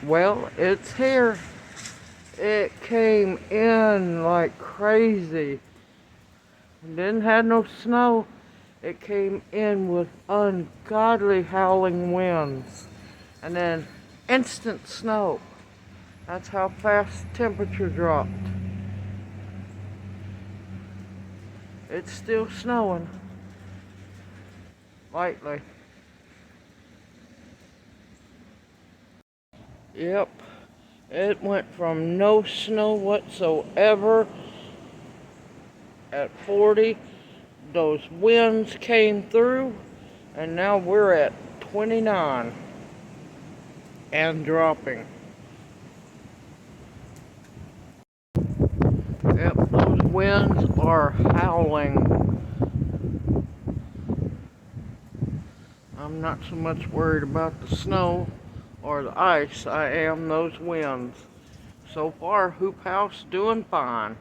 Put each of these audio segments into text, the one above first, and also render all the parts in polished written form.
Well, it's here. It came in like crazy. It didn't have no snow. It came in with ungodly howling winds. And then instant snow. That's how fast the temperature dropped. It's still snowing. Lightly. Yep. It went from no snow whatsoever at 40. Those winds came through, and now we're at 29 and dropping. Yep, those winds are howling. I'm not so much worried about the snow or the ice. I am those winds. So far, Hoop House doing fine.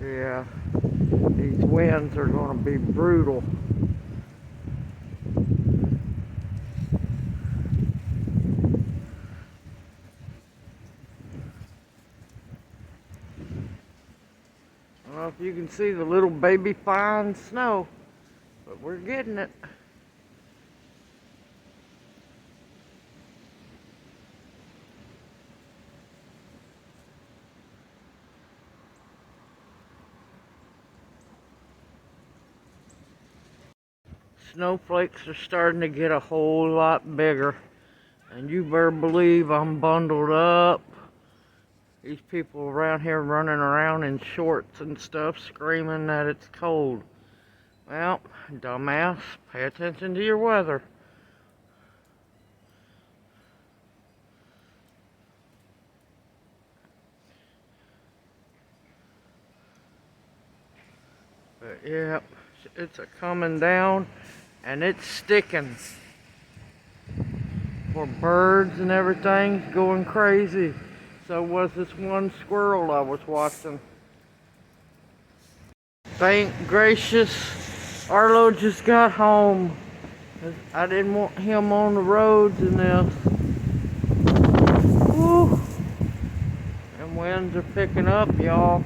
Yeah, these winds are going to be brutal. I don't know if you can see the little baby fine snow, but we're getting it. Snowflakes are starting to get a whole lot bigger. And you better believe I'm bundled up. These people around here running around in shorts and stuff, screaming that it's cold. Well, dumbass, pay attention to your weather. But yeah, it's a coming down and it's sticking. For birds and everything going crazy. So was this one squirrel I was watching. Thank gracious, Arlo just got home. I didn't want him on the roads in this. Woo! And winds are picking up, y'all.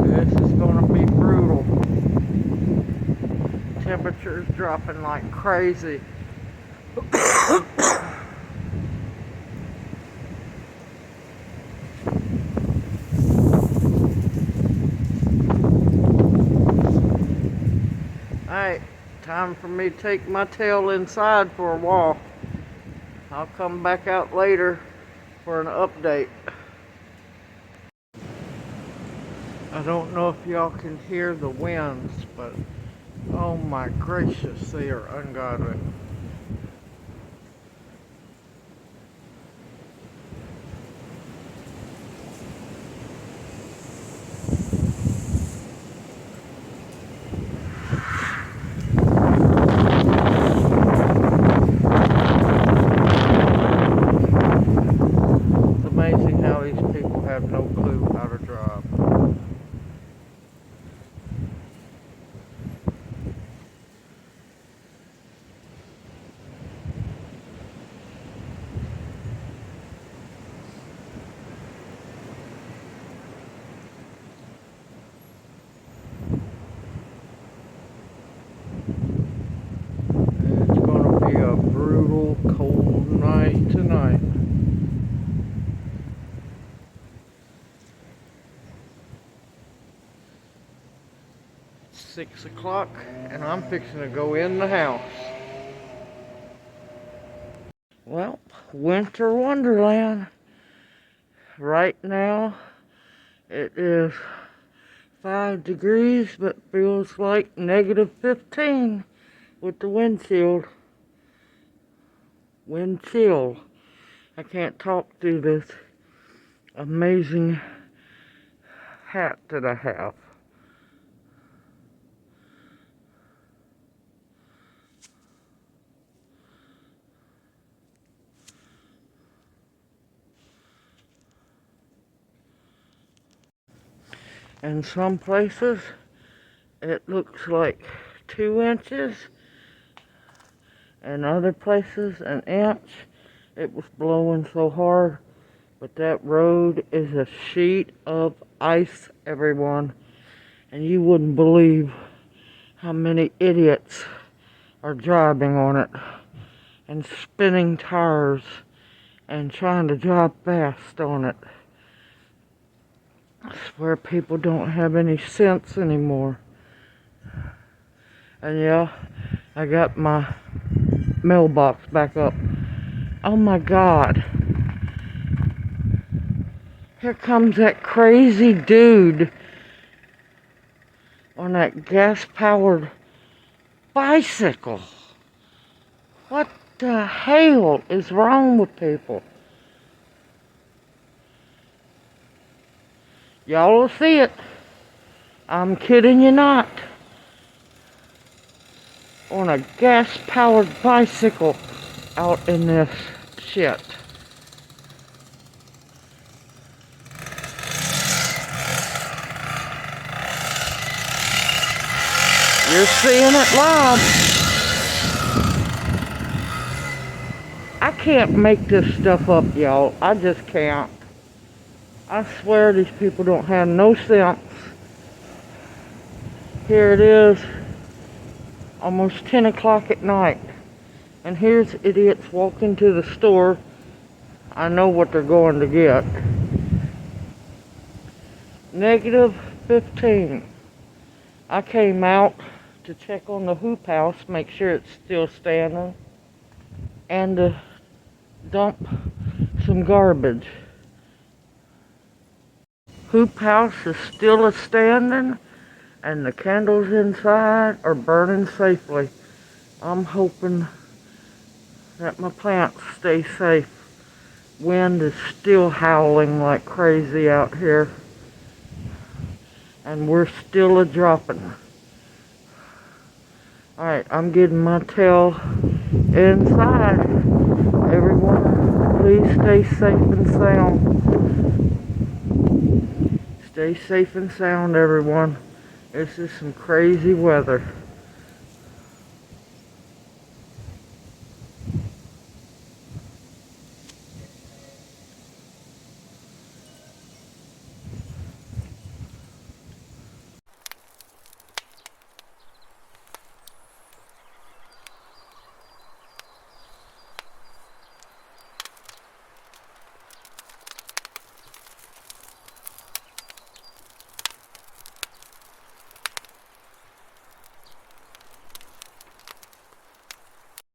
This is gonna be brutal. Temperatures dropping like crazy. Alright, time for me to take my tail inside for a walk. I'll come back out later for an update. I don't know if y'all can hear the winds, but oh my gracious, they are ungodly. It's amazing how these people have no clue how to drive. It's going to be a brutal, cold night tonight. It's 6 o'clock and I'm fixing to go in the house. Well, winter wonderland. Right now it is 5 degrees but feels like negative 15 with the windshield. Wind chill. I can't talk through this amazing hat that I have. In some places, it looks like 2 inches. In other places, an inch. It was blowing so hard. But that road is a sheet of ice, everyone. And you wouldn't believe how many idiots are driving on it and spinning tires and trying to drive fast on it. I swear people don't have any sense anymore. And yeah, I got my mailbox back up. Oh my God. Here comes that crazy dude on that gas-powered bicycle. What the hell is wrong with people? Y'all will see it. I'm kidding you not. On a gas-powered bicycle out in this shit. You're seeing it live. I can't make this stuff up, y'all. I just can't. I swear these people don't have no sense. Here it is, almost 10 o'clock at night. And here's idiots walking to the store. I know what they're going to get. -15. I came out to check on the hoop house, make sure it's still standing, and to dump some garbage. Hoop house is still a-standing, and the candles inside are burning safely. I'm hoping that my plants stay safe. Wind is still howling like crazy out here, and we're still a-dropping. Alright, I'm getting my tail inside. Everyone, please stay safe and sound. Stay safe and sound, everyone. This is some crazy weather.